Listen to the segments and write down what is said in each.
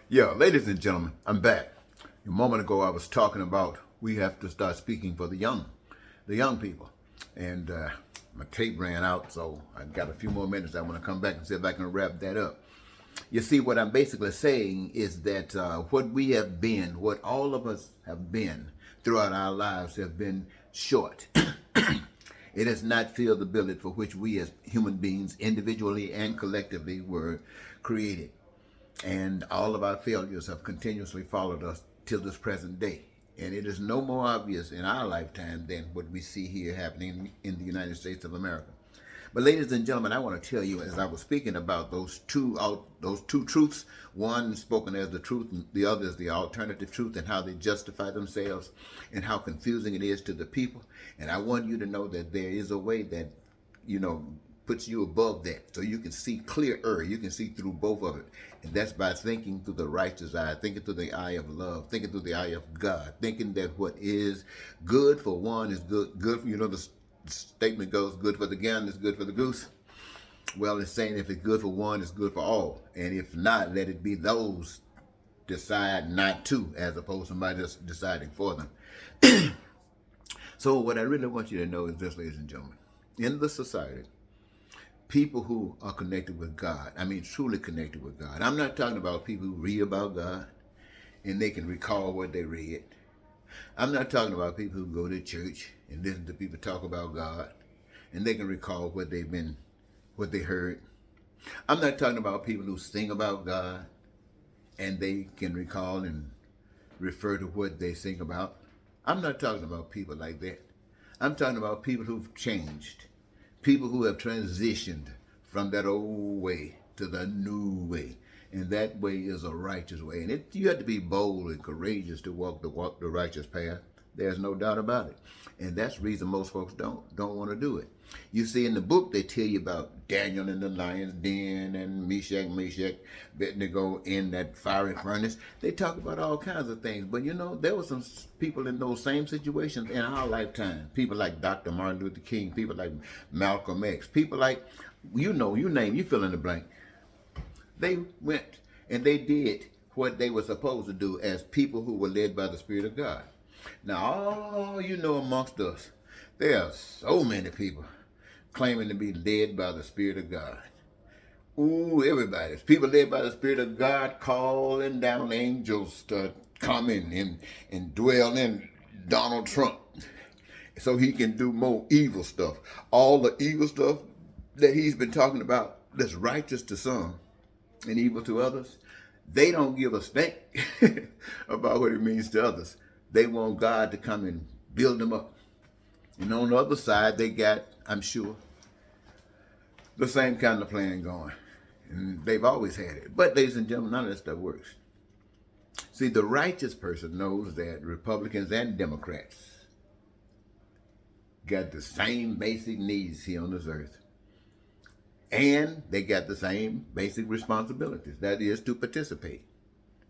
Yeah, ladies and gentlemen, I'm back. A moment ago, I was talking about we have to start speaking for the young people, and my tape ran out, so I got a few more minutes. I want to come back and see if I can wrap that up. You see, what I'm basically saying is that what we have been, what all of us have been throughout our lives, have been short. It has not filled the billet for which we as human beings, individually and collectively, were created. And all of our failures have continuously followed us till this present day. And it is no more obvious in our lifetime than what we see here happening in the United States of America. But ladies and gentlemen, I want to tell you, as I was speaking about those two truths, one spoken as the truth and the other is the alternative truth, and how they justify themselves and how confusing it is to the people. And I want you to know that there is a way that, you know, puts you above that, so you can see clearer. You can see through both of it, and that's by thinking through the righteous eye, thinking through the eye of love, thinking through the eye of God, thinking that what is good for one is good. You know, the statement goes, "Good for the gander is good for the goose." Well, it's saying if it's good for one, it's good for all, and if not, let it be those decide not to, as opposed to somebody just deciding for them. So, what I really want you to know is this, ladies and gentlemen, in the society, people who are connected with God, I mean truly connected with God. I'm not talking about people who read about God and they can recall what they read. I'm not talking about people who go to church and listen to people talk about God and they can recall what they heard. I'm not talking about people who sing about God and they can recall and refer to what they sing about. I'm not talking about people like that. I'm talking about people who've changed, people who have transitioned from that old way to the new way. And that way is a righteous way. And you have to be bold and courageous to walk the righteous path. There's no doubt about it. And that's the reason most folks don't want to do it. You see, in the book, they tell you about Daniel in the lion's den and Meshach, Abednego in that fiery furnace. They talk about all kinds of things. But you know, there were some people in those same situations in our lifetime. People like Dr. Martin Luther King, people like Malcolm X, people like, you name, you fill in the blank. They went and they did what they were supposed to do as people who were led by the Spirit of God. Now, all you know amongst us, there are so many people claiming to be led by the Spirit of God. Ooh, everybody's people led by the Spirit of God, calling down angels to come in and dwell in Donald Trump so he can do more evil stuff. All the evil stuff that he's been talking about that's righteous to some and evil to others, they don't give a stink about what it means to others. They want God to come and build them up. And on the other side, they got, I'm sure, the same kind of plan going. And they've always had it. But, ladies and gentlemen, none of that stuff works. See, the righteous person knows that Republicans and Democrats got the same basic needs here on this earth. And they got the same basic responsibilities. That is to participate.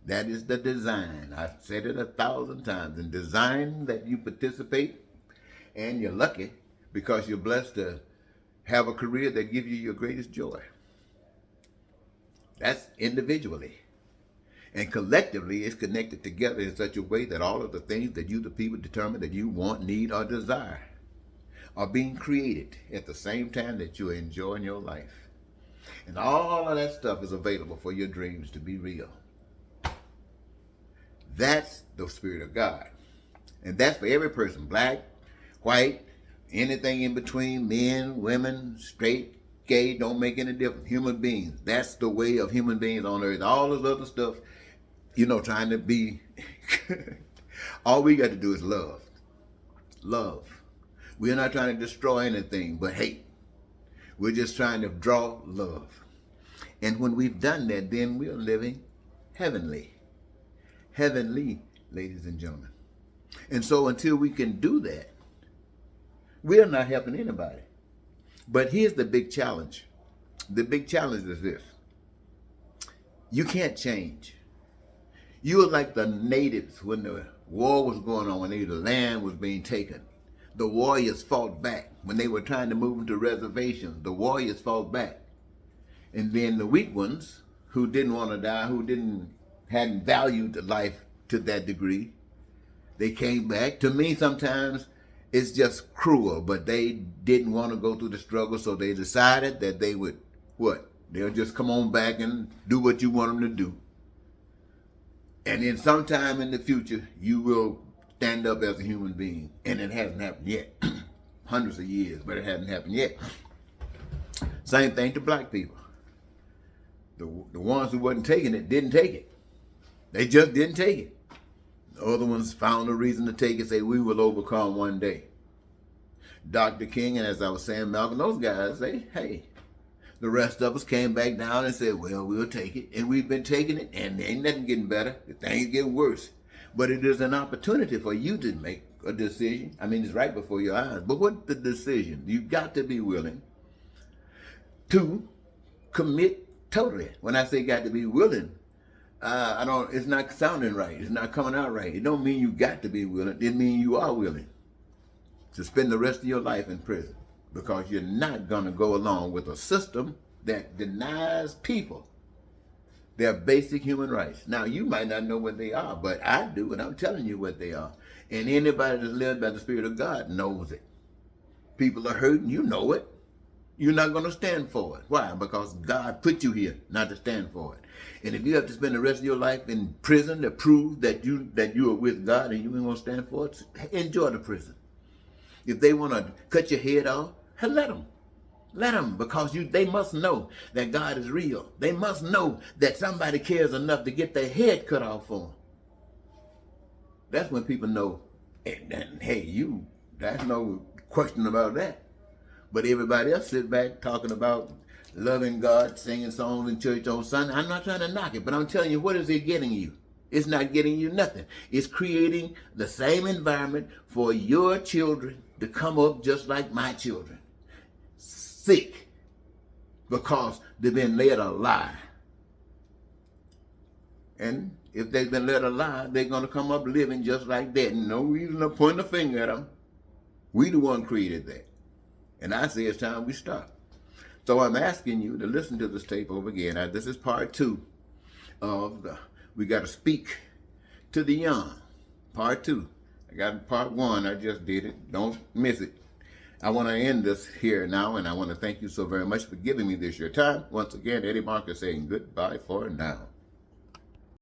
That is the design. I've said it 1,000 times. In design that you participate, and you're lucky because you're blessed to have a career that gives you your greatest joy. That's individually. And collectively, it's connected together in such a way that all of the things that you, the people, determine that you want, need, or desire are being created at the same time that you're enjoying your life. And all of that stuff is available for your dreams to be real. That's the Spirit of God. And that's for every person, black, white, anything in between, men, women, straight, gay, don't make any difference. Human beings. That's the way of human beings on earth. All this other stuff, you know, trying to be, all we got to do is love. Love. We're not trying to destroy anything but hate. We're just trying to draw love. And when we've done that, then we're living heavenly. Heavenly, ladies and gentlemen. And so until we can do that, we're not helping anybody. But here's the big challenge. The big challenge is this. You can't change. You were like the natives when the war was going on, when the land was being taken. The warriors fought back. When they were trying to move into reservations, the warriors fought back. And then the weak ones, who didn't want to die, who didn't hadn't valued the life to that degree. They came back. To me, sometimes it's just cruel, but they didn't want to go through the struggle, so they decided that they would, what? They'll just come on back and do what you want them to do. And then sometime in the future, you will stand up as a human being. And it hasn't happened yet. Hundreds of years, but it hasn't happened yet. Same thing to black people. The ones who wasn't taking it didn't take it. They just didn't take it. The other ones found a reason to take it, say, we will overcome one day. Dr. King, and as I was saying, Malcolm, those guys, hey, the rest of us came back down and said, well, we'll take it. And we've been taking it, and ain't nothing getting better. The things get worse. But it is an opportunity for you to make a decision. I mean, it's right before your eyes. But what's the decision? You've got to be willing to commit totally. When I say got to be willing, it's not sounding right. It's not coming out right. It don't mean you got to be willing. It means you are willing to spend the rest of your life in prison, because you're not going to go along with a system that denies people their basic human rights. Now, you might not know what they are, but I do, and I'm telling you what they are. And anybody that's led by the Spirit of God knows it. People are hurting, you know it. You're not going to stand for it. Why? Because God put you here not to stand for it. And if you have to spend the rest of your life in prison to prove that you are with God and you ain't going to stand for it, enjoy the prison. If they want to cut your head off, let them. Let them, because they must know that God is real. They must know that somebody cares enough to get their head cut off for them. That's when people know, and hey, that's no question about that. But everybody else sit back talking about loving God, singing songs in church on Sunday. I'm not trying to knock it, but I'm telling you, what is it getting you? It's not getting you nothing. It's creating the same environment for your children to come up just like my children. Sick, because they've been led a lie. And if they've been led a lie, they're going to come up living just like that. No reason to point a finger at them. We the one created that. And I say it's time we stop. So I'm asking you to listen to this tape over again. Now, this is part 2 of we got to speak to the young. Part 2. I got part 1. I just did it. Don't miss it. I want to end this here now, and I want to thank you so very much for giving me this your time. Once again, Eddie Marcus saying goodbye for now.